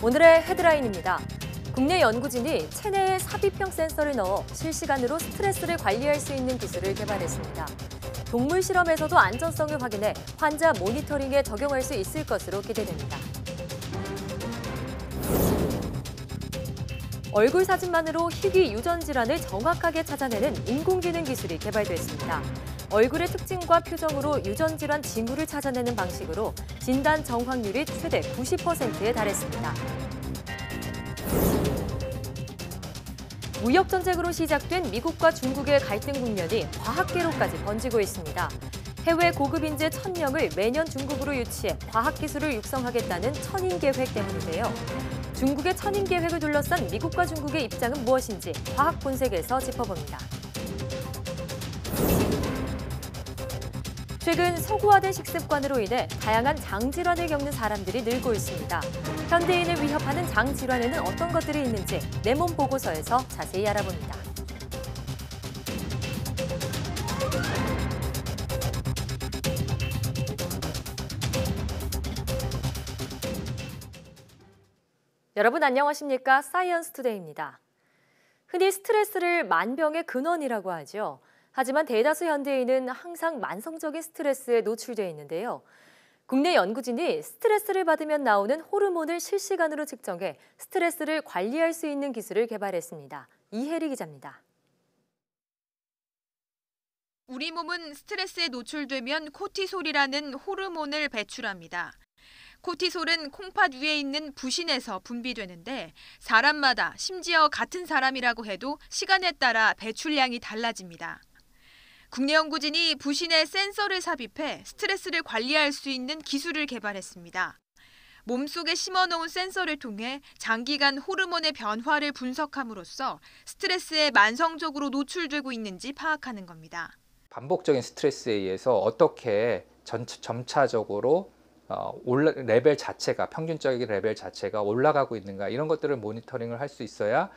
오늘의 헤드라인입니다. 국내 연구진이 체내에 삽입형 센서를 넣어 실시간으로 스트레스를 관리할 수 있는 기술을 개발했습니다. 동물 실험에서도 안전성을 확인해 환자 모니터링에 적용할 수 있을 것으로 기대됩니다. 얼굴 사진만으로 희귀 유전 질환을 정확하게 찾아내는 인공지능 기술이 개발됐습니다. 얼굴의 특징과 표정으로 유전 질환 징후를 찾아내는 방식으로 진단 정확률이 최대 90%에 달했습니다. 무역 전쟁으로 시작된 미국과 중국의 갈등 국면이 과학계로까지 번지고 있습니다. 해외 고급 인재 1,000명을 매년 중국으로 유치해 과학기술을 육성하겠다는 천인 계획 때문인데요. 중국의 천인 계획을 둘러싼 미국과 중국의 입장은 무엇인지 과학 본색에서 짚어봅니다. 최근 서구화된 식습관으로 인해 다양한 장질환을 겪는 사람들이 늘고 있습니다. 현대인을 위협하는 장질환에는 어떤 것들이 있는지 내 몸 보고서에서 자세히 알아봅니다. 여러분 안녕하십니까? 사이언스 투데이입니다. 흔히 스트레스를 만병의 근원이라고 하죠. 하지만 대다수 현대인은 항상 만성적인 스트레스에 노출되어 있는데요. 국내 연구진이 스트레스를 받으면 나오는 호르몬을 실시간으로 측정해 스트레스를 관리할 수 있는 기술을 개발했습니다. 이혜리 기자입니다. 우리 몸은 스트레스에 노출되면 코티솔이라는 호르몬을 배출합니다. 코티솔은 콩팥 위에 있는 부신에서 분비되는데 사람마다 심지어 같은 사람이라고 해도 시간에 따라 배출량이 달라집니다. 국내 연구진이 부신에 센서를 삽입해 스트레스를 관리할 수 있는 기술을 개발했습니다. 몸속에 심어놓은 센서를 통해 장기간 호르몬의 변화를 분석함으로써 스트레스에 만성적으로 노출되고 있는지 파악하는 겁니다. 반복적인 스트레스에 의해서 어떻게 점차적으로 레벨 자체가 평균적인 레벨 자체가 올라가고 있는가 이런 것들을 모니터링을 할 수 있어야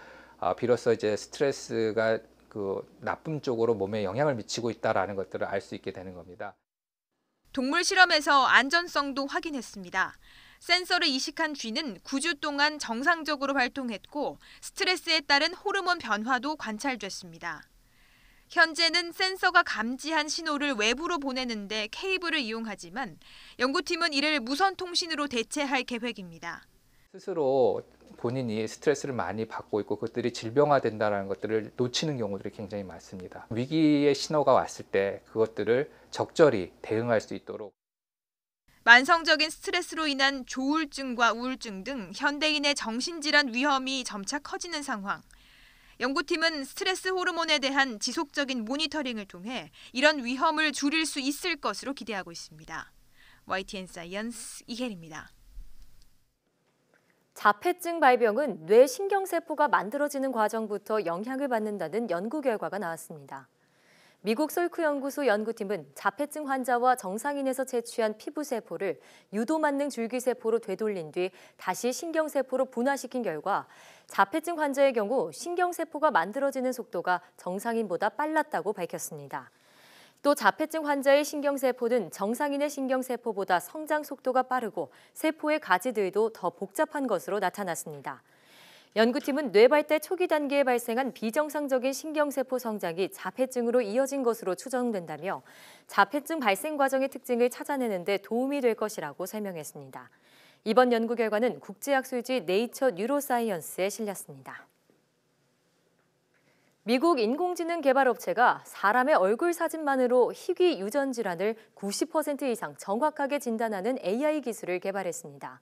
비로소 이제 스트레스가 나쁨 쪽으로 몸에 영향을 미치고 있다라는 것들을 알 수 있게 되는 겁니다. 동물 실험에서 안전성도 확인했습니다. 센서를 이식한 쥐는 9주 동안 정상적으로 활동했고 스트레스에 따른 호르몬 변화도 관찰됐습니다. 현재는 센서가 감지한 신호를 외부로 보내는데 케이블을 이용하지만 연구팀은 이를 무선 통신으로 대체할 계획입니다. 스스로 본인이 스트레스를 많이 받고 있고 그것들이 질병화된다는 것들을 놓치는 경우들이 굉장히 많습니다. 위기의 신호가 왔을 때 그것들을 적절히 대응할 수 있도록. 만성적인 스트레스로 인한 조울증과 우울증 등 현대인의 정신질환 위험이 점차 커지는 상황. 연구팀은 스트레스 호르몬에 대한 지속적인 모니터링을 통해 이런 위험을 줄일 수 있을 것으로 기대하고 있습니다. YTN 사이언스 이혜리입니다. 자폐증 발병은 뇌 신경세포가 만들어지는 과정부터 영향을 받는다는 연구 결과가 나왔습니다. 미국 솔크 연구소 연구팀은 자폐증 환자와 정상인에서 채취한 피부세포를 유도만능 줄기세포로 되돌린 뒤 다시 신경세포로 분화시킨 결과 자폐증 환자의 경우 신경세포가 만들어지는 속도가 정상인보다 빨랐다고 밝혔습니다. 또 자폐증 환자의 신경세포는 정상인의 신경세포보다 성장 속도가 빠르고 세포의 가지들도 더 복잡한 것으로 나타났습니다. 연구팀은 뇌발달 초기 단계에 발생한 비정상적인 신경세포 성장이 자폐증으로 이어진 것으로 추정된다며 자폐증 발생 과정의 특징을 찾아내는 데 도움이 될 것이라고 설명했습니다. 이번 연구 결과는 국제학술지 네이처 뉴로사이언스에 실렸습니다. 미국 인공지능 개발업체가 사람의 얼굴 사진만으로 희귀 유전 질환을 90% 이상 정확하게 진단하는 AI 기술을 개발했습니다.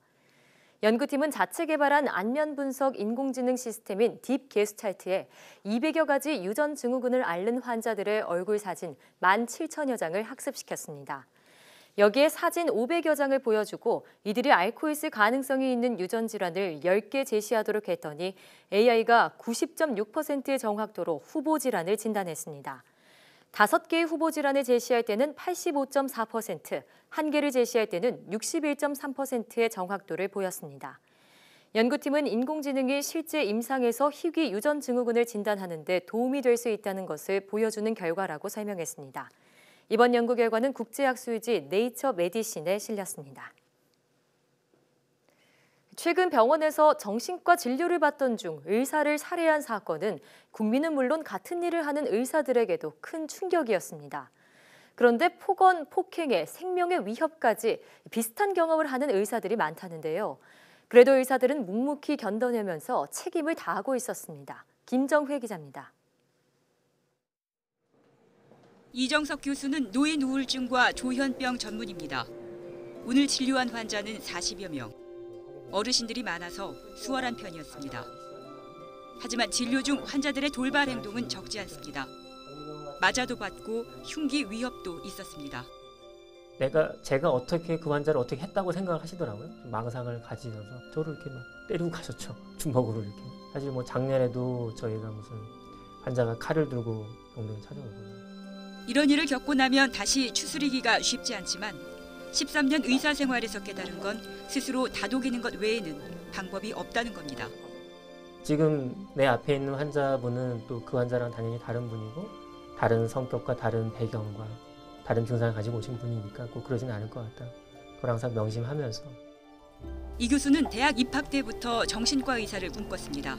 연구팀은 자체 개발한 안면 분석 인공지능 시스템인 딥게스찰트에 200여 가지 유전 증후군을 앓는 환자들의 얼굴 사진 17,000여 장을 학습시켰습니다. 여기에 사진 500여 장을 보여주고 이들이 앓고 있을 가능성이 있는 유전 질환을 10개 제시하도록 했더니 AI가 90.6%의 정확도로 후보 질환을 진단했습니다. 5개의 후보 질환을 제시할 때는 85.4%, 1개를 제시할 때는 61.3%의 정확도를 보였습니다. 연구팀은 인공지능이 실제 임상에서 희귀 유전 증후군을 진단하는 데 도움이 될 수 있다는 것을 보여주는 결과라고 설명했습니다. 이번 연구 결과는 국제학술지 네이처 메디신에 실렸습니다. 최근 병원에서 정신과 진료를 받던 중 의사를 살해한 사건은 국민은 물론 같은 일을 하는 의사들에게도 큰 충격이었습니다. 그런데 폭언, 폭행에 생명의 위협까지 비슷한 경험을 하는 의사들이 많다는데요. 그래도 의사들은 묵묵히 견뎌내면서 책임을 다하고 있었습니다. 김정회 기자입니다. 이정석 교수는 노인 우울증과 조현병 전문입니다. 오늘 진료한 환자는 40여 명. 어르신들이 많아서 수월한 편이었습니다. 하지만 진료 중 환자들의 돌발 행동은 적지 않습니다. 맞아도 받고 흉기 위협도 있었습니다. 제가 어떻게 그 환자를 어떻게 했다고 생각을 하시더라고요. 좀 망상을 가지셔서 저를 이렇게 막 때리고 가셨죠. 주먹으로 이렇게. 사실 뭐 작년에도 저희가 무슨 환자가 칼을 들고 병동에 찾아오거든요. 이런 일을 겪고 나면 다시 추스리기가 쉽지 않지만 13년 의사 생활에서 깨달은 건 스스로 다독이는 것 외에는 방법이 없다는 겁니다. 지금 내 앞에 있는 환자분은 또 그 환자랑 당연히 다른 분이고 다른 성격과 다른 배경과 다른 증상을 가지고 오신 분이니까 꼭 그러진 않을 것 같다. 그걸 항상 명심하면서. 이 교수는 대학 입학 때부터 정신과 의사를 꿈꿨습니다.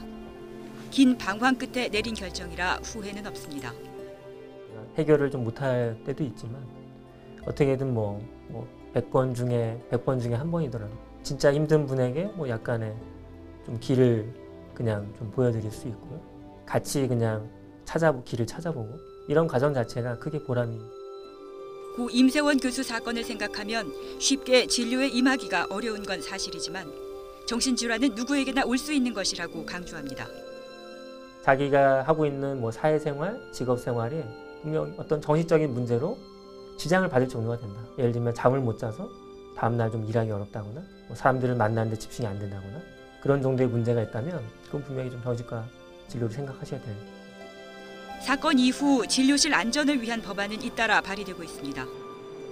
긴 방황 끝에 내린 결정이라 후회는 없습니다. 해결을 좀 못할 때도 있지만 어떻게든 뭐 100번 중에 100번 중에 1번이더라도 진짜 힘든 분에게 뭐 약간의 좀 길을 그냥 좀 보여드릴 수 있고 같이 그냥 길을 찾아보고 이런 과정 자체가 크게 보람이. 고 임세원 교수 사건을 생각하면 쉽게 진료에 임하기가 어려운 건 사실이지만 정신질환은 누구에게나 올 수 있는 것이라고 강조합니다. 자기가 하고 있는 뭐 사회생활, 직업생활이 분명 어떤 정신적인 문제로 지장을 받을 정도가 된다. 예를 들면 잠을 못 자서 다음날 좀 일하기 어렵다거나 뭐 사람들을 만나는데 집중이 안 된다거나 그런 정도의 문제가 있다면 그건 분명히 좀 정신과 진료를 생각하셔야 돼요. 사건 이후 진료실 안전을 위한 법안은 잇따라 발의되고 있습니다.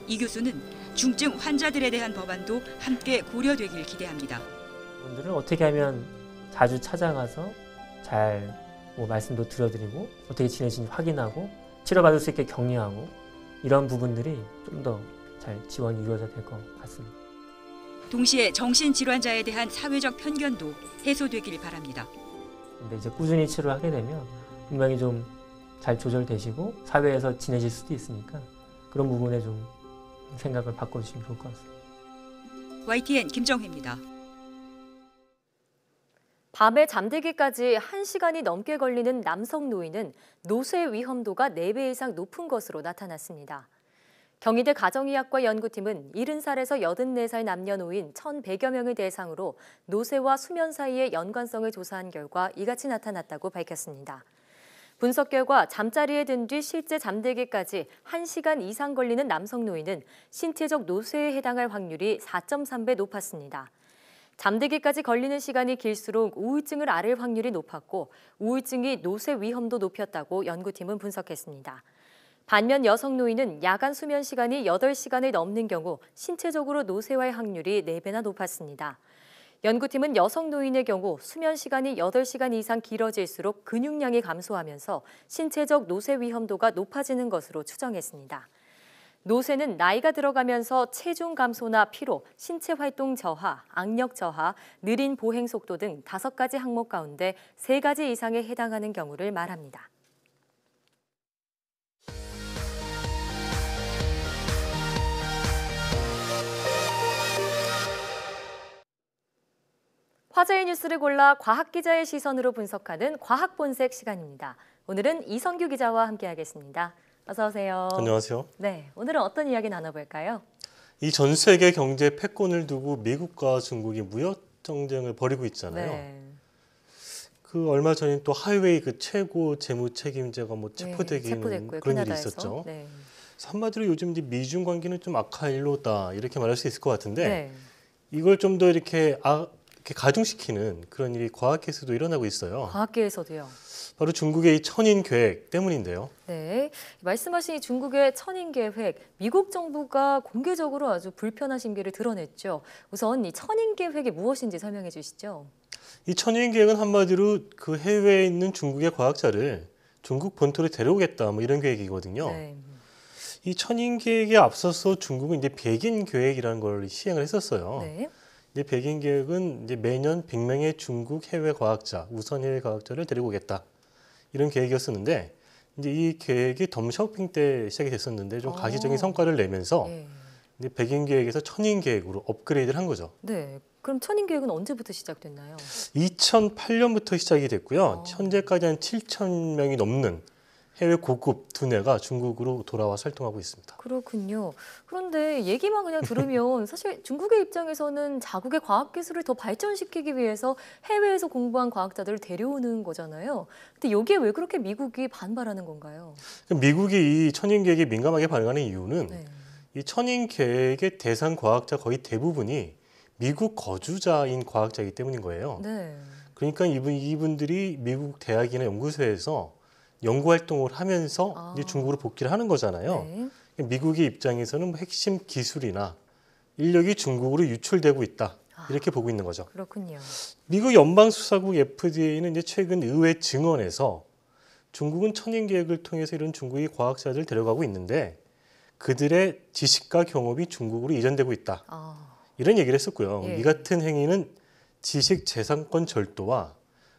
이 교수는 중증 환자들에 대한 법안도 함께 고려되길 기대합니다. 분들은 어떻게 하면 자주 찾아가서 잘 뭐 말씀도 드려드리고 어떻게 지내시는지 확인하고 치료받을 수 있게 격려하고 이런 부분들이 좀 더 잘 지원이 이루어져야 될 것 같습니다. 동시에 정신질환자에 대한 사회적 편견도 해소되길 바랍니다. 근데 이제 꾸준히 치료를 하게 되면 분명히 좀 잘 조절되시고 사회에서 지내실 수도 있으니까 그런 부분에 좀 생각을 바꿔주시면 좋을 것 같습니다. YTN 김정혜입니다. 밤에 잠들기까지 1시간이 넘게 걸리는 남성 노인은 노쇠 위험도가 4배 이상 높은 것으로 나타났습니다. 경희대 가정의학과 연구팀은 70살에서 84살 남녀노인 1,100여 명을 대상으로 노쇠와 수면 사이의 연관성을 조사한 결과 이같이 나타났다고 밝혔습니다. 분석 결과 잠자리에 든 뒤 실제 잠들기까지 1시간 이상 걸리는 남성 노인은 신체적 노쇠에 해당할 확률이 4.3배 높았습니다. 잠들기까지 걸리는 시간이 길수록 우울증을 앓을 확률이 높았고 우울증이 노쇠 위험도 높였다고 연구팀은 분석했습니다. 반면 여성 노인은 야간 수면 시간이 8시간을 넘는 경우 신체적으로 노쇠화의 확률이 4배나 높았습니다. 연구팀은 여성 노인의 경우 수면 시간이 8시간 이상 길어질수록 근육량이 감소하면서 신체적 노쇠 위험도가 높아지는 것으로 추정했습니다. 노쇠는 나이가 들어가면서 체중 감소나 피로, 신체 활동 저하, 악력 저하, 느린 보행 속도 등 5가지 항목 가운데 3가지 이상에 해당하는 경우를 말합니다. 화제의 뉴스를 골라 과학 기자의 시선으로 분석하는 과학 본색 시간입니다. 오늘은 이성규 기자와 함께하겠습니다. 어서 오세요. 안녕하세요. 네, 오늘은 어떤 이야기 나눠볼까요? 이 전 세계 경제 패권을 두고 미국과 중국이 무역 정쟁을 벌이고 있잖아요. 네. 그 얼마 전에 또 하이웨이 그 최고 재무 책임자가 뭐 체포되기는 체포됐고요. 그런 일이 캐나다에서. 있었죠. 네. 한마디로 요즘 이제 미중 관계는 좀 악화 일로다 이렇게 말할 수 있을 것 같은데 네. 이걸 좀 더 이렇게 가중시키는 그런 일이 과학계에서도 일어나고 있어요. 과학계에서도요. 바로 중국의 이 천인 계획 때문인데요. 네, 말씀하신 이 중국의 천인 계획, 미국 정부가 공개적으로 아주 불편한 심기를 드러냈죠. 우선 이 천인 계획이 무엇인지 설명해 주시죠. 이 천인 계획은 한마디로 그 해외에 있는 중국의 과학자를 중국 본토로 데려오겠다 뭐 이런 계획이거든요. 네. 이 천인 계획에 앞서서 중국은 이제 백인 계획이라는 걸 시행을 했었어요. 네. 이제 백인 계획은 이제 매년 100명의 중국 해외 과학자, 우선 해외 과학자를 데리고 오겠다. 이런 계획이었었는데 이제 이 계획이 덤샤오핑 때 시작이 됐었는데 좀 가시적인 성과를 내면서 예. 이제 백인 계획에서 천인 계획으로 업그레이드를 한 거죠. 네. 그럼 천인 계획은 언제부터 시작됐나요? 2008년부터 시작이 됐고요. 아. 현재까지 한 7,000명이 넘는 해외 고급 두뇌가 중국으로 돌아와서 활동하고 있습니다. 그렇군요. 그런데 얘기만 그냥 들으면 사실 중국의 입장에서는 자국의 과학기술을 더 발전시키기 위해서 해외에서 공부한 과학자들을 데려오는 거잖아요. 근데 여기에 왜 그렇게 미국이 반발하는 건가요? 미국이 이 천인 계획에 민감하게 반응하는 이유는 네. 이 천인 계획의 대상 과학자 거의 대부분이 미국 거주자인 과학자이기 때문인 거예요. 네. 그러니까 이분들이 미국 대학이나 연구소에서 연구 활동을 하면서 이제 중국으로 복귀를 하는 거잖아요. 네. 미국의 입장에서는 뭐 핵심 기술이나 인력이 중국으로 유출되고 있다. 이렇게 보고 있는 거죠. 그렇군요. 미국 연방수사국 FDA는 이제 최근 의회 증언에서 중국은 천인 계획을 통해서 이런 중국의 과학자들 데려가고 있는데 그들의 지식과 경험이 중국으로 이전되고 있다. 아, 이런 얘기를 했었고요. 예. 이 같은 행위는 지식 재산권 절도와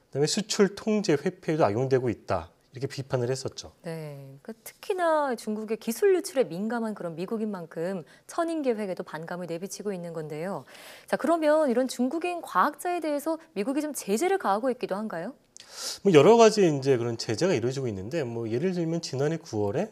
그다음에 수출 통제 회피에도 악용되고 있다. 이렇게 비판을 했었죠. 네. 그러니까 특히나 중국의 기술 유출에 민감한 그런 미국인 만큼 천인 계획에도 반감을 내비치고 있는 건데요. 자, 그러면 이런 중국인 과학자에 대해서 미국이 좀 제재를 가하고 있기도 한가요? 뭐 여러 가지 이제 그런 제재가 이루어지고 있는데 뭐 예를 들면 지난해 9월에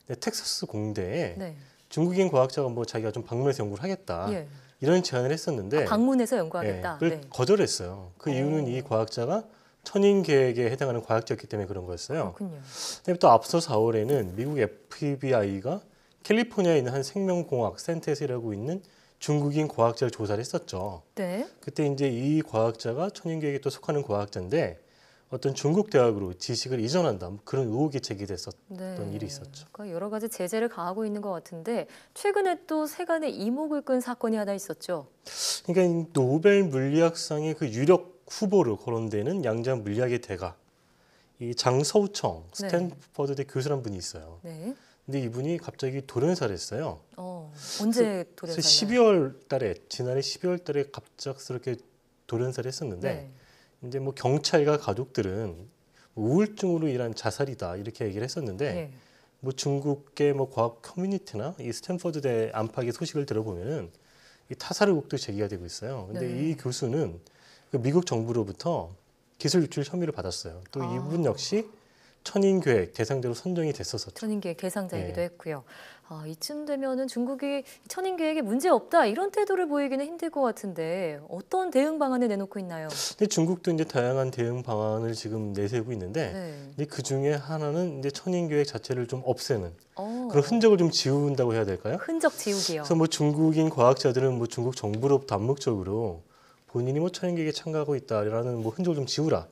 텍사스 공대에 네. 중국인 과학자가 뭐 자기가 좀 방문해서 연구를 하겠다. 예. 이런 제안을 했었는데 방문해서 연구하겠다. 그걸 네. 거절했어요. 그 이유는 이 과학자가 천인 계획에 해당하는 과학자였기 때문에 그런 거였어요. 그렇군요. 그다음에 또 앞서 4월에는 미국 FBI가 캘리포니아에 있는 한 생명공학 센터에서 일하고 있는 중국인 과학자를 조사를 했었죠. 네. 그때 이제 이 과학자가 천인 계획에 또 속하는 과학자인데 어떤 중국 대학으로 지식을 이전한다 그런 의혹이 제기됐었던 일이 있었죠. 그러니까 여러 가지 제재를 가하고 있는 것 같은데 최근에 또 세간의 이목을 끈 사건이 하나 있었죠. 그러니까 이 노벨 물리학상의 그 유력 후보로 거론되는 양자 물리학의 대가 이 장서우청 네. 스탠퍼드대 교수란 분이 있어요. 네. 근데 이분이 갑자기 돌연사를 했어요. 언제 그래서 돌연사나요? 12월 달에 지난해 12월 달에 갑작스럽게 돌연사를 했었는데 네. 이제 뭐 경찰과 가족들은 우울증으로 인한 자살이다 이렇게 얘기를 했었는데 네. 뭐 중국의 뭐 과학 커뮤니티나 이 스탠퍼드대 안팎의 소식을 들어보면은 이 타살 의혹도 제기가 되고 있어요. 근데 네. 이 교수는 그 미국 정부로부터 기술 유출 혐의를 받았어요. 또 이분 역시 천인 계획 대상자로 선정이 됐었었죠. 천인 계획 대상자이기도 네. 했고요. 이쯤 되면은 중국이 천인 계획에 문제 없다 이런 태도를 보이기는 힘들 것 같은데 어떤 대응 방안을 내놓고 있나요? 근데 중국도 이제 다양한 대응 방안을 지금 내세우고 있는데 네. 근데 그 중에 하나는 이제 천인 계획 자체를 좀 없애는 그런 흔적 흔적을 좀 지운다고 해야 될까요? 흔적 지우기요. 그래서 뭐 중국인 과학자들은 뭐 중국 정부로부터 암묵적으로 본인이 뭐 천인 계획에 참가하고 있다라는 뭐 흔적을 좀 지우라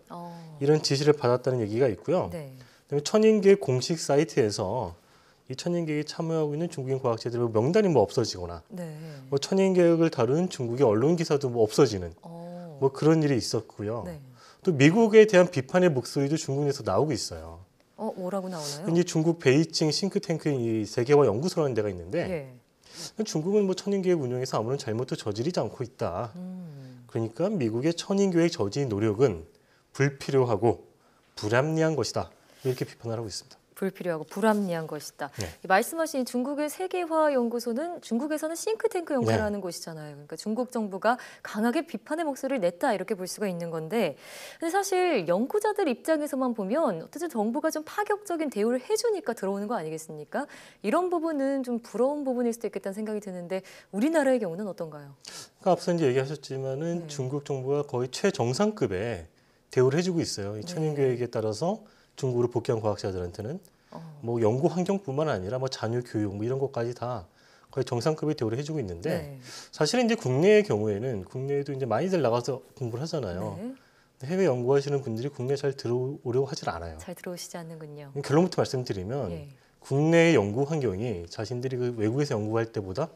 이런 지시를 받았다는 얘기가 있고요. 네. 그다음에 천인 계획 공식 사이트에서 이 천인 계획에 참여하고 있는 중국인 과학자들의 명단이 뭐 없어지거나 네. 뭐 천인 계획을 다룬 중국의 언론 기사도 뭐 없어지는 뭐 그런 일이 있었고요. 네. 또 미국에 대한 비판의 목소리도 중국 내에서 나오고 있어요. 뭐라고 나오나요? 이제 중국 베이징 싱크탱크인 이 세계화 연구소라는 데가 있는데 예. 중국은 뭐 천인 계획 운영에서 아무런 잘못도 저지르지 않고 있다. 음. 그러니까 미국의 천인 계획 저지 노력은 불필요하고 불합리한 것이다. 이렇게 비판을 하고 있습니다. 불필요하고 불합리한 것이다. 네. 말씀하신 중국의 세계화 연구소는 중국에서는 싱크탱크 역할을 네. 하는 곳이잖아요. 그러니까 중국 정부가 강하게 비판의 목소리를 냈다 이렇게 볼 수가 있는 건데, 근데 사실 연구자들 입장에서만 보면 어쨌든 정부가 좀 파격적인 대우를 해주니까 들어오는 거 아니겠습니까? 이런 부분은 좀 부러운 부분일 수도 있겠다는 생각이 드는데 우리나라의 경우는 어떤가요? 그러니까 앞서 이제 얘기하셨지만은 네. 중국 정부가 거의 최정상급의 대우를 해주고 있어요. 이 천인 계획에 따라서 중국으로 복귀한 과학자들한테는 뭐 연구 환경뿐만 아니라 뭐 자녀 교육 뭐 이런 것까지 다 거의 정상급의 대우를 해주고 있는데 네. 사실은 이제 국내의 경우에는 국내에도 이제 많이들 나가서 공부를 하잖아요. 네. 해외 연구하시는 분들이 국내에 잘 들어오려고 하질 않아요. 잘 들어오시지 않는군요. 결론부터 말씀드리면 예. 국내의 연구 환경이 자신들이 그 외국에서 연구할 때보다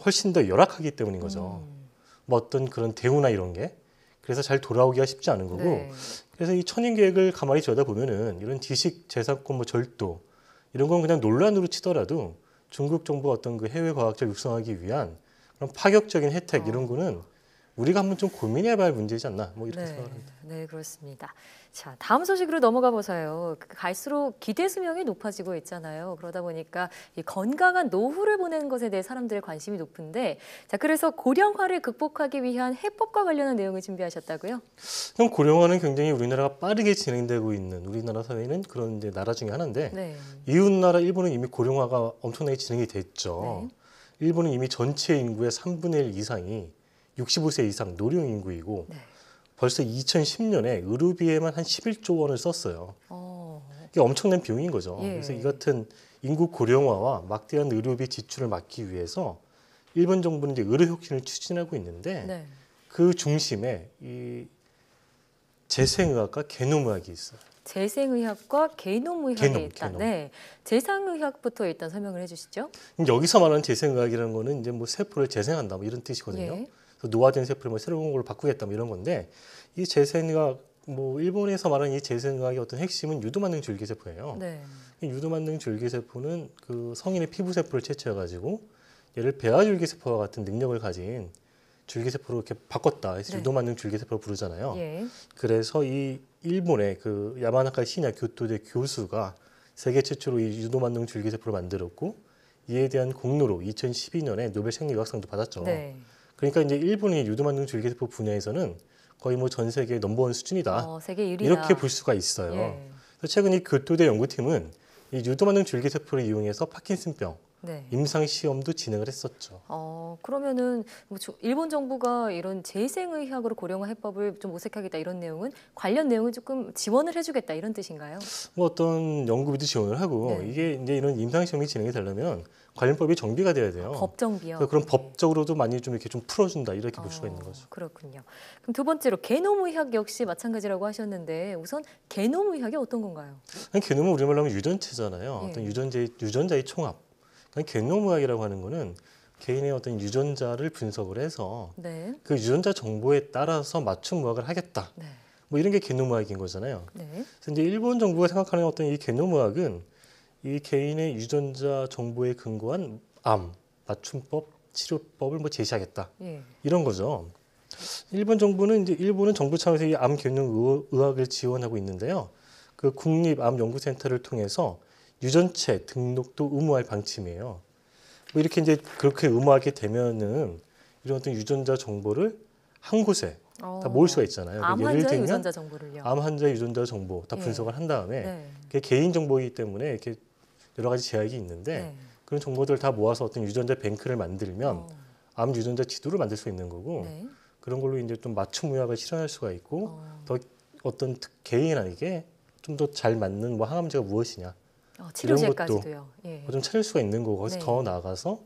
훨씬 더 열악하기 때문인 거죠. 뭐 어떤 그런 대우나 이런 게 그래서 잘 돌아오기가 쉽지 않은 거고 네. 그래서 이 천인 계획을 가만히 들여다보면은 이런 지식 재산권 뭐 절도 이런 건 그냥 논란으로 치더라도 중국 정부가 어떤 그 해외 과학자를 육성하기 위한 그런 파격적인 혜택 이런 거는 우리가 한번 좀 고민해봐야 할 문제이지 않나 뭐 이렇게 네, 생각합니다. 네, 그렇습니다. 자, 다음 소식으로 넘어가 보세요. 갈수록 기대 수명이 높아지고 있잖아요. 그러다 보니까 이 건강한 노후를 보내는 것에 대해 사람들의 관심이 높은데, 자, 그래서 고령화를 극복하기 위한 해법과 관련한 내용을 준비하셨다고요? 형 고령화는 굉장히 우리나라가 빠르게 진행되고 있는 우리나라 사회는 그런 이제 나라 중에 하나인데 네. 이웃나라 일본은 이미 고령화가 엄청나게 진행이 됐죠. 네. 일본은 이미 전체 인구의 3분의 1 이상이 65세 이상 노령 인구이고 네. 벌써 2010년에 의료비에만 한 11조 원을 썼어요. 이게 엄청난 비용인 거죠. 예. 그래서 이 같은 인구 고령화와 막대한 의료비 지출을 막기 위해서 일본 정부는 이제 의료 혁신을 추진하고 있는데 네. 그 중심에 이 재생의학과 게놈의학이 있어요. 재생의학과 게놈의학이 게놈, 있다. 게놈. 네. 재생의학부터 일단 설명을 해주시죠. 여기서 말하는 재생의학이라는 거는 이제 뭐 세포를 재생한다 뭐 이런 뜻이거든요. 예. 그래서 노화된 세포를 뭐 새로운 걸로 바꾸겠다 뭐 이런 건데 이 재생의학 뭐 일본에서 말하는 이 재생의학의 어떤 핵심은 유두만능 줄기세포예요. 네. 이 유두만능 줄기세포는 그 성인의 피부 세포를 채취해 가지고 얘를 배아 줄기세포와 같은 능력을 가진 줄기세포로 이렇게 바꿨다. 그래서 네. 유두만능 줄기세포를 부르잖아요. 예. 그래서 이 일본의 그 야마나카 시냐 교토대 교수가 세계 최초로 이 유도만능 줄기세포를 만들었고 이에 대한 공로로 2012년에 노벨 생리의학상도 받았죠. 네. 그러니까 이제 일본이 유도만능 줄기세포 분야에서는 거의 뭐 전 세계 넘버원 수준이다. 세계 1위다. 이렇게 볼 수가 있어요. 예. 그래서 최근 이 교토대 연구팀은 이 유도만능 줄기세포를 이용해서 파킨슨병 네. 임상 시험도 진행을 했었죠. 그러면은 뭐 일본 정부가 이런 재생의학으로 고령화 해법을 좀 모색하겠다 이런 내용은 관련 내용을 조금 지원을 해주겠다 이런 뜻인가요? 뭐 어떤 연구비도 지원을 하고 네. 이게 이제 이런 임상 시험이 진행이 되려면 관련법이 정비가 돼야 돼요. 법정비요. 그래서 그런 법적으로도 많이 좀 이렇게 좀 풀어준다 이렇게 볼 수가 있는 거죠. 그렇군요. 그럼 두 번째로 게놈의학 역시 마찬가지라고 하셨는데 우선 게놈의학이 어떤 건가요? 게놈은 우리말로 하면 유전체잖아요. 예. 어떤 유전자의 총합. 게놈의학이라고 하는 거는 개인의 어떤 유전자를 분석을 해서 네. 그 유전자 정보에 따라서 맞춤 의학을 하겠다. 네. 뭐 이런 게 게놈의학인 거잖아요. 네. 그래서 이제 일본 정부가 생각하는 어떤 이 게놈의학은 이 개인의 유전자 정보에 근거한 암, 맞춤법, 치료법을 뭐 제시하겠다. 예. 이런 거죠. 일본 정부는 이제 일본은 정부 차원에서 이 암 게놈 의학을 지원하고 있는데요. 그 국립암연구센터를 통해서 유전체 등록도 의무화할 방침이에요. 뭐 이렇게 이제 그렇게 의무하게 되면은 이런 어떤 유전자 정보를 한 곳에 다 모을 수가 있잖아요. 암 예를 환자의 들면 유전자 정보를요. 암 환자의 유전자 정보 다 예. 분석을 한 다음에 네. 그게 개인 정보이기 때문에 이렇게 여러 가지 제약이 있는데 네. 그런 정보들을 다 모아서 어떤 유전자 뱅크를 만들면 어. 암 유전자 지도를 만들 수 있는 거고 네. 그런 걸로 이제 좀 맞춤 의학을 실현할 수가 있고 어. 더 어떤 개인에게 좀 더 잘 맞는 뭐 항암제가 무엇이냐 치료제까지도요. 예. 좀 찾을 수가 있는 거고 거기서 네. 더 나아가서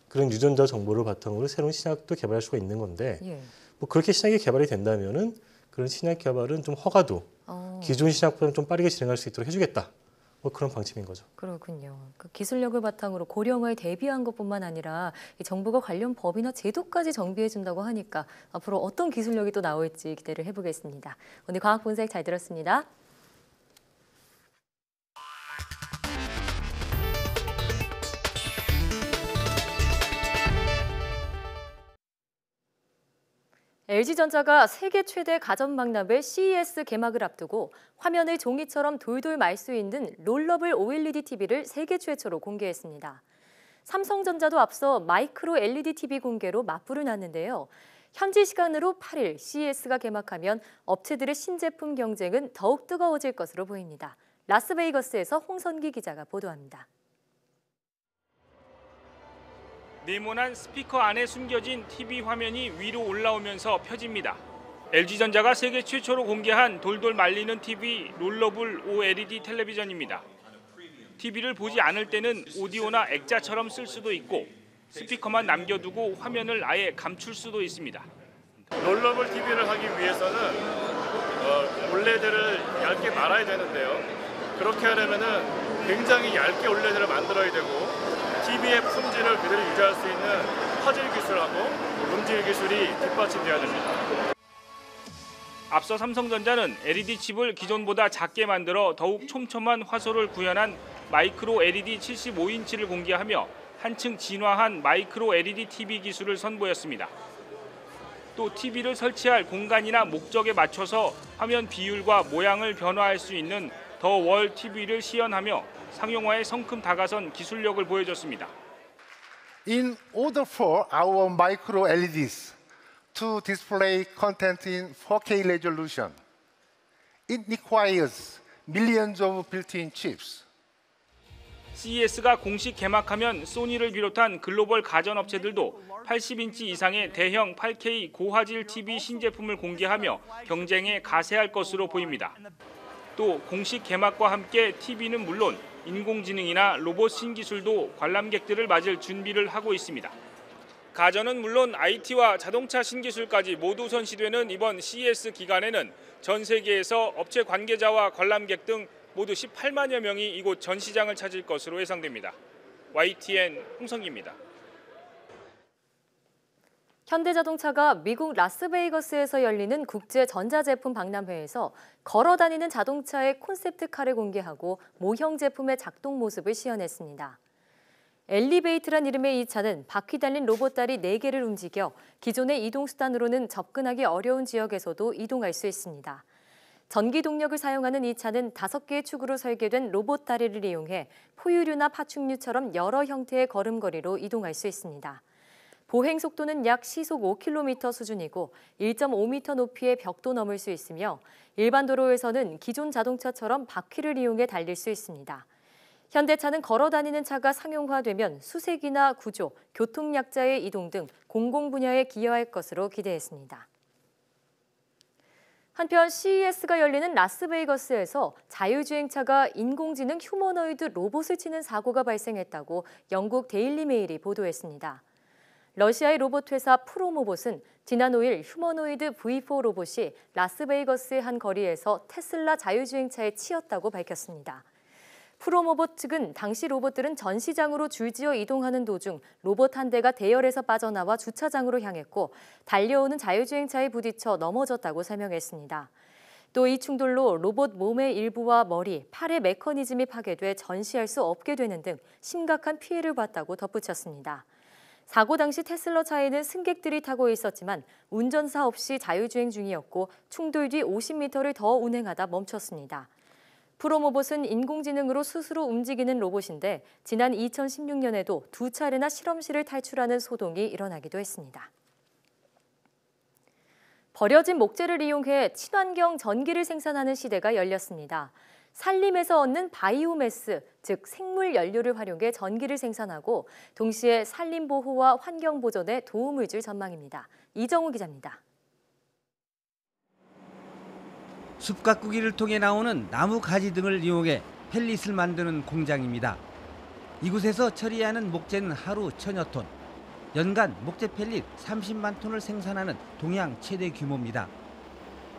그런 유전자 정보를 바탕으로 새로운 신약도 개발할 수가 있는 건데 예. 뭐 그렇게 신약이 개발이 된다면은 그런 신약 개발은 좀 허가도 기존 신약보다 좀 빠르게 진행할 수 있도록 해주겠다. 뭐 그런 방침인 거죠. 그렇군요. 그 기술력을 바탕으로 고령화에 대비한 것뿐만 아니라 이 정부가 관련 법이나 제도까지 정비해 준다고 하니까 앞으로 어떤 기술력이 또 나올지 기대를 해보겠습니다. 오늘 과학 본색 잘 들었습니다. LG전자가 세계 최대 가전박람회 CES 개막을 앞두고 화면을 종이처럼 돌돌 말 수 있는 롤러블 OLED TV를 세계 최초로 공개했습니다. 삼성전자도 앞서 마이크로 LED TV 공개로 맞불을 놨는데요. 현지 시간으로 8일 CES가 개막하면 업체들의 신제품 경쟁은 더욱 뜨거워질 것으로 보입니다. 라스베이거스에서 홍선기 기자가 보도합니다. 네모난 스피커 안에 숨겨진 TV 화면이 위로 올라오면서 펴집니다. LG전자가 세계 최초로 공개한 돌돌 말리는 TV 롤러블 OLED 텔레비전입니다. TV를 보지 않을 때는 오디오나 액자처럼 쓸 수도 있고 스피커만 남겨두고 화면을 아예 감출 수도 있습니다. 롤러블 TV를 하기 위해서는 올레드를 얇게 말아야 되는데요. 그렇게 하려면은 굉장히 얇게 올레드를 만들어야 되고 TV의 품질을 그대로 유지할 수 있는 화질 기술하고 음질 기술이 뒷받침돼야 됩니다. 앞서 삼성전자는 LED 칩을 기존보다 작게 만들어 더욱 촘촘한 화소를 구현한 마이크로 LED 75인치를 공개하며 한층 진화한 마이크로 LED TV 기술을 선보였습니다. 또 TV를 설치할 공간이나 목적에 맞춰서 화면 비율과 모양을 변화할 수 있는 더 월 TV를 시연하며 상용화에 성큼 다가선 기술력을 보여줬습니다. In order for our micro LEDs to display content in 4K resolution, it requires millions of built-in chips. CES가 공식 개막하면 소니를 비롯한 글로벌 가전업체들도 80인치 이상의 대형 8K 고화질 TV 신제품을 공개하며 경쟁에 가세할 것으로 보입니다. 또 공식 개막과 함께 TV는 물론 인공지능이나 로봇 신기술도 관람객들을 맞을 준비를 하고 있습니다. 가전은 물론 IT와 자동차 신기술까지 모두 선시되는 이번 CES 기간에는 전 세계에서 업체 관계자와 관람객 등 모두 18만여 명이 이곳 전시장을 찾을 것으로 예상됩니다. YTN 홍성기입니다. 현대자동차가 미국 라스베이거스에서 열리는 국제 전자제품 박람회에서 걸어다니는 자동차의 콘셉트카를 공개하고 모형 제품의 작동 모습을 시연했습니다. 엘리베이트란 이름의 이 차는 바퀴 달린 로봇다리 4개를 움직여 기존의 이동수단으로는 접근하기 어려운 지역에서도 이동할 수 있습니다. 전기 동력을 사용하는 이 차는 5개의 축으로 설계된 로봇 다리를 이용해 포유류나 파충류처럼 여러 형태의 걸음걸이로 이동할 수 있습니다. 보행 속도는 약 시속 5km 수준이고 1.5m 높이의 벽도 넘을 수 있으며 일반 도로에서는 기존 자동차처럼 바퀴를 이용해 달릴 수 있습니다. 현대차는 걸어다니는 차가 상용화되면 수색이나 구조, 교통약자의 이동 등 공공 분야에 기여할 것으로 기대했습니다. 한편 CES가 열리는 라스베이거스에서 자율주행차가 인공지능 휴머노이드 로봇을 치는 사고가 발생했다고 영국 데일리 메일이 보도했습니다. 러시아의 로봇 회사 프로모봇은 지난 5일 휴머노이드 V4 로봇이 라스베이거스의 한 거리에서 테슬라 자율주행차에 치였다고 밝혔습니다. 프로모봇 측은 당시 로봇들은 전시장으로 줄지어 이동하는 도중 로봇 한 대가 대열에서 빠져나와 주차장으로 향했고 달려오는 자율주행차에 부딪혀 넘어졌다고 설명했습니다. 또 이 충돌로 로봇 몸의 일부와 머리, 팔의 메커니즘이 파괴돼 전시할 수 없게 되는 등 심각한 피해를 봤다고 덧붙였습니다. 사고 당시 테슬라 차에는 승객들이 타고 있었지만 운전사 없이 자율주행 중이었고 충돌 뒤 50m를 더 운행하다 멈췄습니다. 프로모봇은 인공지능으로 스스로 움직이는 로봇인데 지난 2016년에도 2차례나 실험실을 탈출하는 소동이 일어나기도 했습니다. 버려진 목재를 이용해 친환경 전기를 생산하는 시대가 열렸습니다. 산림에서 얻는 바이오매스, 즉 생물 연료를 활용해 전기를 생산하고 동시에 산림 보호와 환경 보존에 도움을 줄 전망입니다. 이정우 기자입니다. 숲 가꾸기를 통해 나오는 나무 가지 등을 이용해 펠릿을 만드는 공장입니다. 이곳에서 처리하는 목재는 하루 1000여 톤. 연간 목재 펠릿 30만 톤을 생산하는 동양 최대 규모입니다.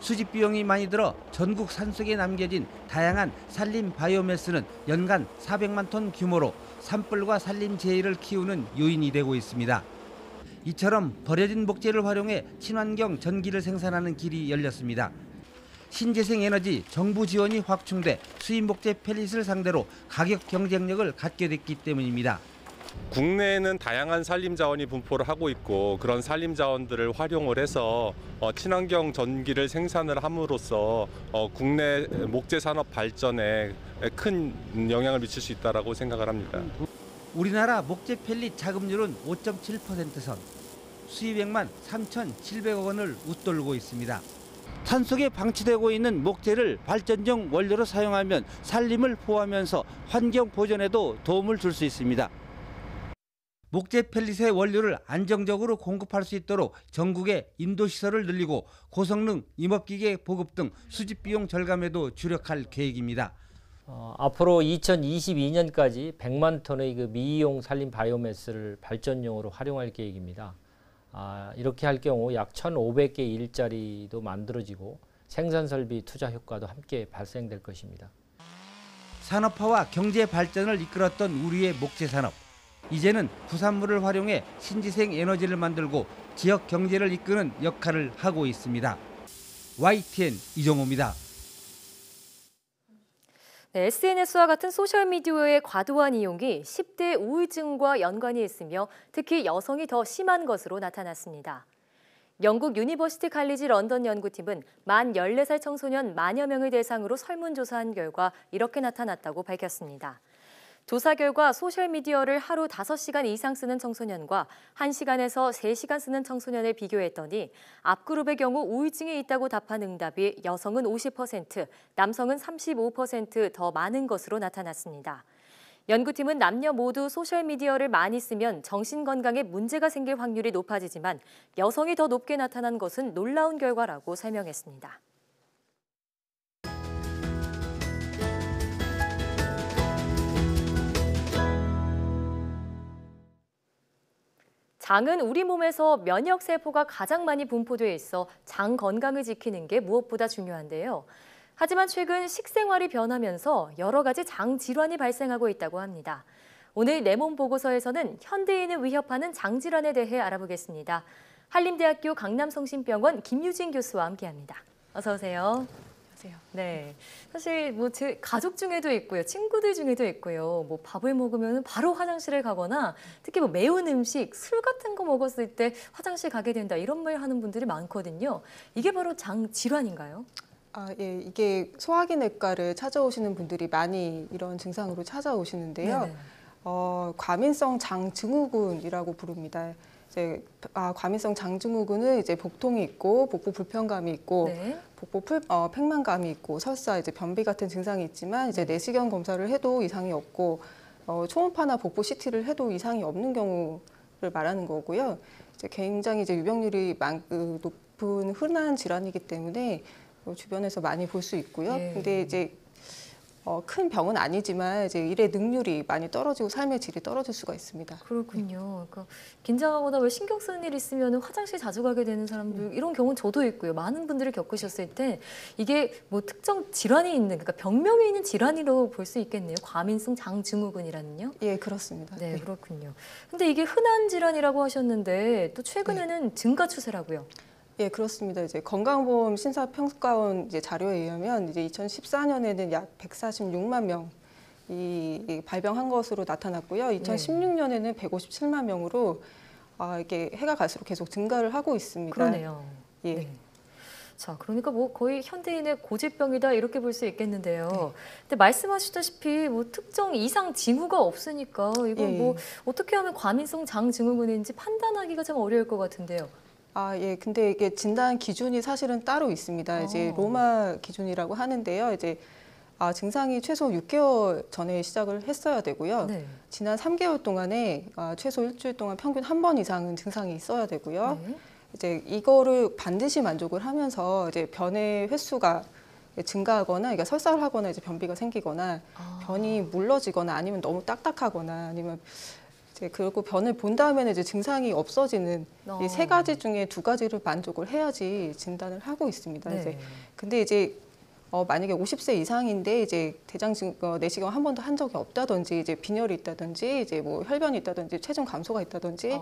수집 비용이 많이 들어 전국 산속에 남겨진 다양한 산림 바이오매스는 연간 400만 톤 규모로 산불과 산림 재해를 키우는 요인이 되고 있습니다. 이처럼 버려진 목재를 활용해 친환경 전기를 생산하는 길이 열렸습니다. 신재생 에너지 정부 지원이 확충돼 수입 목재 펠릿을 상대로 가격 경쟁력을 갖게 됐기 때문입니다. 국내에는 다양한 산림 자원이 분포를 하고 있고 그런 산림 자원들을 활용을 해서 친환경 전기를 생산을 함으로써 국내 목재 산업 발전에 큰 영향을 미칠 수 있다고 생각을 합니다. 우리나라 목재 펠릿 자급률은 5.7% 선, 수입액만 3,700억 원을 웃돌고 있습니다. 산속에 방치되고 있는 목재를 발전용 원료로 사용하면 산림을 보호하면서 환경 보존에도 도움을 줄 수 있습니다. 목재 펠릿의 원료를 안정적으로 공급할 수 있도록 전국에 인도시설을 늘리고 고성능 임업기계 보급 등 수집 비용 절감에도 주력할 계획입니다. 앞으로 2022년까지 100만 톤의 미이용 산림 바이오매스를 발전용으로 활용할 계획입니다. 이렇게 할 경우 약 1,500개 일자리도 만들어지고 생산 설비 투자 효과도 함께 발생될 것입니다. 산업화와 경제 발전을 이끌었던 우리의 목재 산업. 이제는 부산물을 활용해 신재생 에너지를 만들고 지역 경제를 이끄는 역할을 하고 있습니다. YTN 이정호입니다. 네, SNS와 같은 소셜미디어의 과도한 이용이 10대 우울증과 연관이 있으며 특히 여성이 더 심한 것으로 나타났습니다. 영국 유니버시티 칼리지 런던 연구팀은 만 14살 청소년 만여 명을 대상으로 설문조사한 결과 이렇게 나타났다고 밝혔습니다. 조사 결과 소셜미디어를 하루 5시간 이상 쓰는 청소년과 1시간에서 3시간 쓰는 청소년을 비교했더니 앞그룹의 경우 우울증이 있다고 답한 응답이 여성은 50%, 남성은 35% 더 많은 것으로 나타났습니다. 연구팀은 남녀 모두 소셜미디어를 많이 쓰면 정신건강에 문제가 생길 확률이 높아지지만 여성이 더 높게 나타난 것은 놀라운 결과라고 설명했습니다. 장은 우리 몸에서 면역세포가 가장 많이 분포되어 있어 장 건강을 지키는 게 무엇보다 중요한데요. 하지만 최근 식생활이 변하면서 여러 가지 장 질환이 발생하고 있다고 합니다. 오늘 내 몸 보고서에서는 현대인을 위협하는 장 질환에 대해 알아보겠습니다. 한림대학교 강남성심병원 김유진 교수와 함께합니다. 어서 오세요. 안녕하세요. 네, 사실 뭐 제 가족 중에도 있고요, 친구들 중에도 있고요. 뭐 밥을 먹으면 바로 화장실에 가거나 특히 뭐 매운 음식, 술 같은 거 먹었을 때 화장실 가게 된다 이런 말 하는 분들이 많거든요. 이게 바로 장 질환인가요? 예, 이게 소화기내과를 찾아오시는 분들이 많이 이런 증상으로 찾아오시는데요. 네네. 과민성 장증후군이라고 부릅니다. 이제 과민성 장증후군은 이제 복통이 있고 복부 불편감이 있고 네. 복부 팽만감이 있고 설사, 이제 변비 같은 증상이 있지만 이제 내시경 검사를 해도 이상이 없고 초음파나 복부 CT를 해도 이상이 없는 경우를 말하는 거고요. 이제 굉장히 이제 유병률이 높은 흔한 질환이기 때문에 주변에서 많이 볼 수 있고요. 네. 근데 이제 큰 병은 아니지만 이제 일의 능률이 많이 떨어지고 삶의 질이 떨어질 수가 있습니다. 그렇군요. 그러니까 긴장하거나 왜 신경 쓰는 일 있으면 화장실 자주 가게 되는 사람들 이런 경우는 저도 있고요. 많은 분들이 겪으셨을 때 이게 뭐 특정 질환이 있는, 그러니까 병명이 있는 질환으로 볼 수 있겠네요. 과민성 장증후군이라는요. 예, 그렇습니다. 네, 그렇군요. 근데 이게 흔한 질환이라고 하셨는데 또 최근에는 증가 추세라고요. 예, 그렇습니다. 이제 건강보험 심사평가원 이제 자료에 의하면 이제 2014년에는 약 146만 명이 발병한 것으로 나타났고요. 2016년에는 157만 명으로 이게 해가 갈수록 계속 증가를 하고 있습니다. 그러네요. 예. 네. 자, 그러니까 뭐 거의 현대인의 고질병이다 이렇게 볼 수 있겠는데요. 근데 말씀하셨다시피 뭐 특정 이상 징후가 없으니까 이건 뭐 어떻게 하면 과민성 장증후군인지 판단하기가 좀 어려울 것 같은데요. 예. 근데 이게 진단 기준이 사실은 따로 있습니다. 이제 로마 기준이라고 하는데요. 이제 증상이 최소 6개월 전에 시작을 했어야 되고요. 네. 지난 3개월 동안에 최소 일주일 동안 평균 한 번 이상은 증상이 있어야 되고요. 네. 이제 이거를 반드시 만족을 하면서 이제 변의 횟수가 증가하거나, 그러니까 설사를 하거나 이제 변비가 생기거나 변이 물러지거나 아니면 너무 딱딱하거나 아니면 이제 그리고 변을 본 다음에는 이제 증상이 없어지는 이 3가지 중에 2가지를 만족을 해야지 진단을 하고 있습니다. 네. 이제 근데 이제 만약에 50세 이상인데 이제 내시경 한 번도 한 적이 없다든지 이제 빈혈이 있다든지 이제 뭐 혈변이 있다든지 체중 감소가 있다든지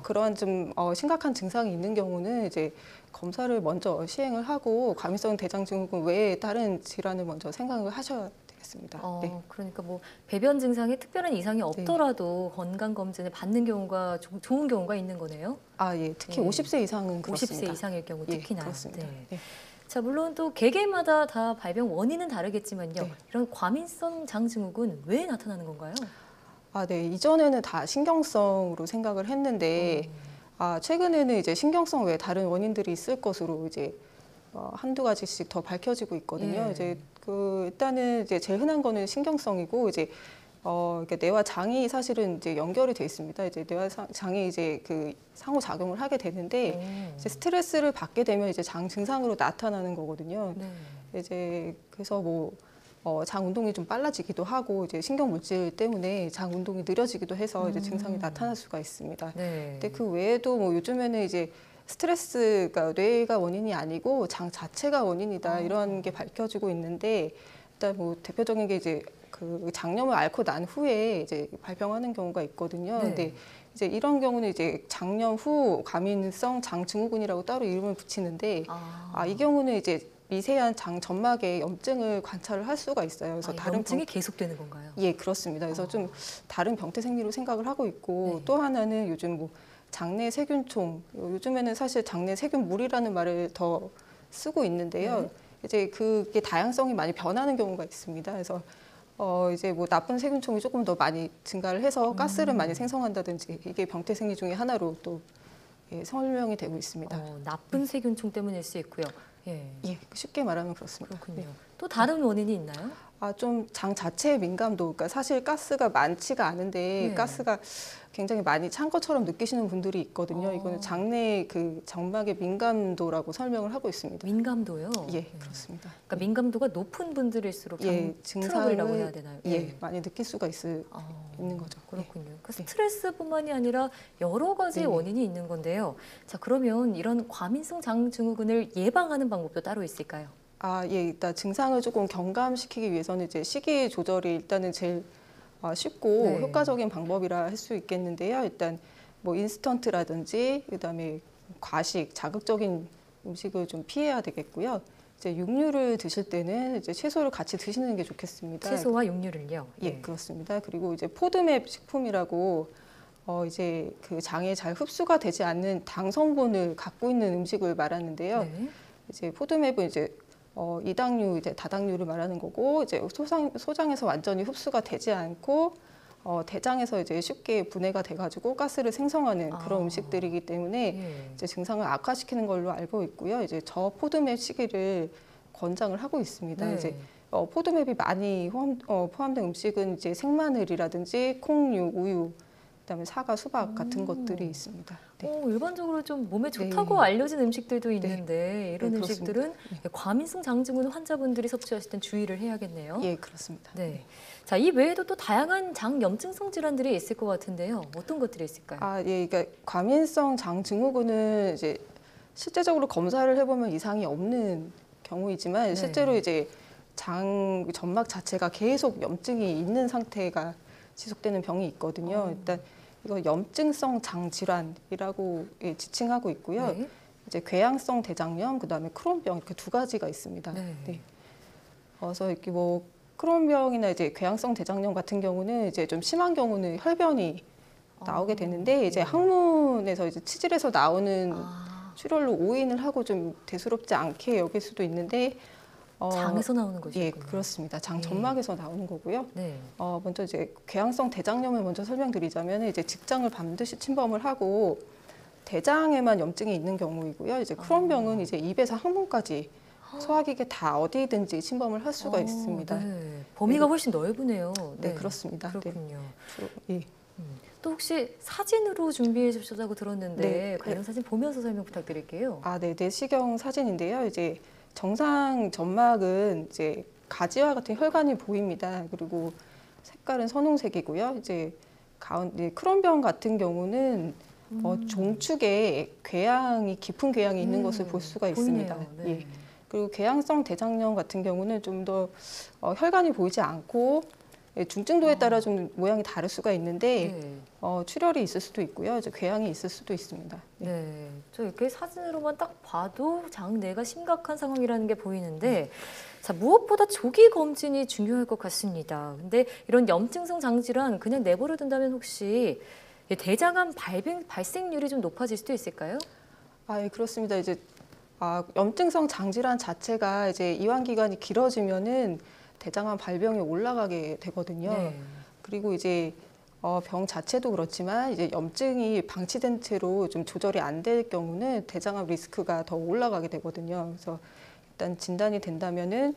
그런 좀 심각한 증상이 있는 경우는 이제 검사를 먼저 시행을 하고 과민성 대장증후군 외에 다른 질환을 먼저 생각을 하셔야 되겠습니다. 네. 그러니까 뭐 배변 증상에 특별한 이상이 없더라도 건강 검진을 받는 경우가 좋은 경우가 있는 거네요. 예. 특히 50세 이상은 그렇습니다. 50세 이상일 경우 특히나. 그렇습니다. 네. 자, 물론 또 개개인마다 다 발병 원인은 다르겠지만요. 이런 과민성 장증후군 왜 나타나는 건가요? 네. 이전에는 다 신경성으로 생각을 했는데 최근에는 이제 신경성 외에 다른 원인들이 있을 것으로 이제 한두 가지씩 더 밝혀지고 있거든요. 이제 일단은 이제 제일 흔한 거는 신경성이고 이제 그러니까 뇌와 장이 사실은 이제 연결이 돼 있습니다. 이제 뇌와 장이 이제 그 상호 작용을 하게 되는데 이제 스트레스를 받게 되면 이제 장 증상으로 나타나는 거거든요. 이제 그래서 뭐 장 운동이 좀 빨라지기도 하고 이제 신경 물질 때문에 장 운동이 느려지기도 해서 이제 증상이 나타날 수가 있습니다. 근데 그 외에도 뭐 요즘에는 이제 스트레스가 뇌가 원인이 아니고 장 자체가 원인이다 이런 게 밝혀지고 있는데 일단 뭐 대표적인 게 이제 그 장염을 앓고 난 후에 이제 발병하는 경우가 있거든요. 근데 이제 이런 경우는 이제 장염 후 과민성 장증후군이라고 따로 이름을 붙이는데 이 경우는 이제 미세한 장 점막에 염증을 관찰을 할 수가 있어요. 그래서 다른 염증이 계속되는 건가요? 예, 그렇습니다. 그래서 좀 다른 병태 생리로 생각을 하고 있고 또 하나는 요즘 뭐 장내 세균총, 요즘에는 사실 장내 세균물이라는 말을 더 쓰고 있는데요. 이제 그게 다양성이 많이 변하는 경우가 있습니다. 그래서 이제 뭐 나쁜 세균총이 조금 더 많이 증가를 해서 가스를 많이 생성한다든지 이게 병태생리 중에 하나로 또 설명이 되고 있습니다. 나쁜 세균총 때문일 수 있고요. 예, 쉽게 말하면 그렇습니다. 그렇군요. 또 다른 원인이 있나요? 좀 장 자체의 민감도, 그러니까 사실 가스가 많지가 않은데 가스가 굉장히 많이 찬 것처럼 느끼시는 분들이 있거든요. 이거는 장내 그 점막의 민감도라고 설명을 하고 있습니다. 민감도요? 예, 그렇습니다. 그러니까 민감도가 높은 분들일수록 트러블이라고 해야 되나요? 많이 느낄 수가 있는 거죠. 그렇군요. 그러니까 스트레스뿐만이 아니라 여러 가지 원인이 있는 건데요. 자, 그러면 이런 과민성 장증후군을 예방하는 방법도 따로 있을까요? 일단 증상을 조금 경감시키기 위해서는 이제 식이 조절이 일단은 제일 쉽고 효과적인 방법이라 할 수 있겠는데요. 일단 뭐 인스턴트라든지 그다음에 과식, 자극적인 음식을 좀 피해야 되겠고요. 이제 육류를 드실 때는 이제 채소를 같이 드시는 게 좋겠습니다. 채소와 육류를요? 예, 그렇습니다. 그리고 이제 포드맵 식품이라고 이제 그 장에 잘 흡수가 되지 않는 당 성분을 갖고 있는 음식을 말하는데요. 이제 포드맵은 이제 이당류, 이제 다당류를 말하는 거고, 이제 소장에서 완전히 흡수가 되지 않고 대장에서 이제 쉽게 분해가 돼가지고 가스를 생성하는 그런 음식들이기 때문에 이제 증상을 악화시키는 걸로 알고 있고요. 이제 저포드맵 시기를 권장을 하고 있습니다. 이제 포드맵이 많이 포함된 음식은 이제 생마늘이라든지 콩류, 우유, 그다음에 사과, 수박 같은 것들이 있습니다. 일반적으로 좀 몸에 좋다고 알려진 음식들도 있는데 이런 음식들은 과민성 장증후군 환자분들이 섭취하실 땐 주의를 해야겠네요. 예, 그렇습니다. 네. 자, 이 외에도 또 다양한 장 염증성 질환들이 있을 것 같은데요. 어떤 것들이 있을까요? 그러니까 과민성 장증후군은 이제 실제적으로 검사를 해보면 이상이 없는 경우이지만 실제로 이제 장 점막 자체가 계속 염증이 있는 상태가 지속되는 병이 있거든요. 일단 이거 염증성 장질환이라고 지칭하고 있고요. 이제 궤양성 대장염, 그다음에 크론병 이렇게 두 가지가 있습니다. 그래서 이렇게 뭐 크론병이나 이제 궤양성 대장염 같은 경우는 이제 좀 심한 경우는 혈변이 나오게 되는데 이제 항문에서 이제 치질에서 나오는 출혈로 오인을 하고 좀 대수롭지 않게 여길 수도 있는데 장에서 나오는 거죠? 예, 그렇습니다. 장 점막에서 나오는 거고요. 먼저 이제 궤양성 대장염을 먼저 설명드리자면 이제 직장을 반드시 침범을 하고 대장에만 염증이 있는 경우이고요. 이제 크론병은 이제 입에서 항문까지 소화기계 다 어디든지 침범을 할 수가 있습니다. 범위가 훨씬 넓으네요. 네, 그렇습니다. 그렇군요. 예. 또 혹시 사진으로 준비해 주셨다고 들었는데 관련 사진 보면서 설명 부탁드릴게요. 네, 내시경 사진인데요. 이제 정상 점막은 이제 가지와 같은 혈관이 보입니다. 그리고 색깔은 선홍색이고요. 이제 가운데 크론병 같은 경우는 종축에 궤양이 깊은 궤양이 있는 것을 볼 수가 있습니다. 예. 그리고 궤양성 대장염 같은 경우는 좀 더 혈관이 보이지 않고 중증도에 따라 좀 모양이 다를 수가 있는데 출혈이 있을 수도 있고요. 이제 궤양이 있을 수도 있습니다. 저 이렇게 사진으로만 딱 봐도 장내가 심각한 상황이라는 게 보이는데 자, 무엇보다 조기 검진이 중요할 것 같습니다. 근데 이런 염증성 장질환 그냥 내버려 둔다면 혹시 대장암 발생률이 좀 높아질 수도 있을까요? 예, 그렇습니다. 이제 염증성 장질환 자체가 이제 이완 기간이 길어지면은 대장암 발병이 올라가게 되거든요. 그리고 이제 병 자체도 그렇지만 이제 염증이 방치된 채로 좀 조절이 안 될 경우는 대장암 리스크가 더 올라가게 되거든요. 그래서 일단 진단이 된다면은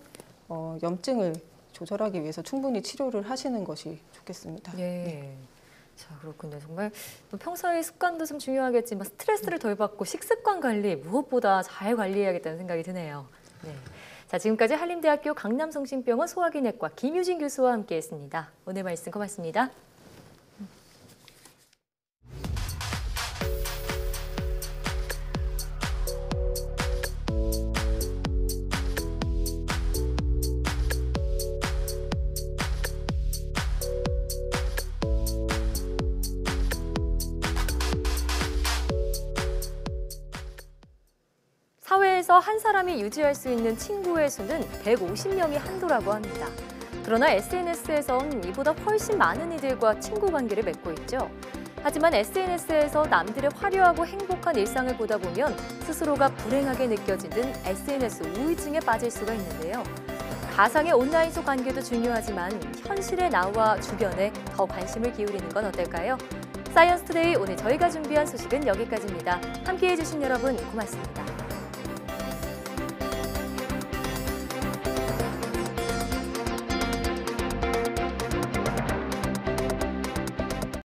염증을 조절하기 위해서 충분히 치료를 하시는 것이 좋겠습니다. 자, 그렇군요. 정말 평소의 습관도 좀 중요하겠지만 스트레스를 덜 받고 식습관 관리 무엇보다 잘 관리해야겠다는 생각이 드네요. 자, 지금까지 한림대학교 강남성심병원 소화기내과 김유진 교수와 함께했습니다. 오늘 말씀 고맙습니다. 사회에서 한 사람이 유지할 수 있는 친구의 수는 150명이 한도라고 합니다. 그러나 SNS에선 이보다 훨씬 많은 이들과 친구 관계를 맺고 있죠. 하지만 SNS에서 남들의 화려하고 행복한 일상을 보다 보면 스스로가 불행하게 느껴지는 SNS 우울증에 빠질 수가 있는데요. 가상의 온라인 속 관계도 중요하지만 현실의 나와 주변에 더 관심을 기울이는 건 어떨까요? 사이언스 투데이 오늘 저희가 준비한 소식은 여기까지입니다. 함께해 주신 여러분 고맙습니다.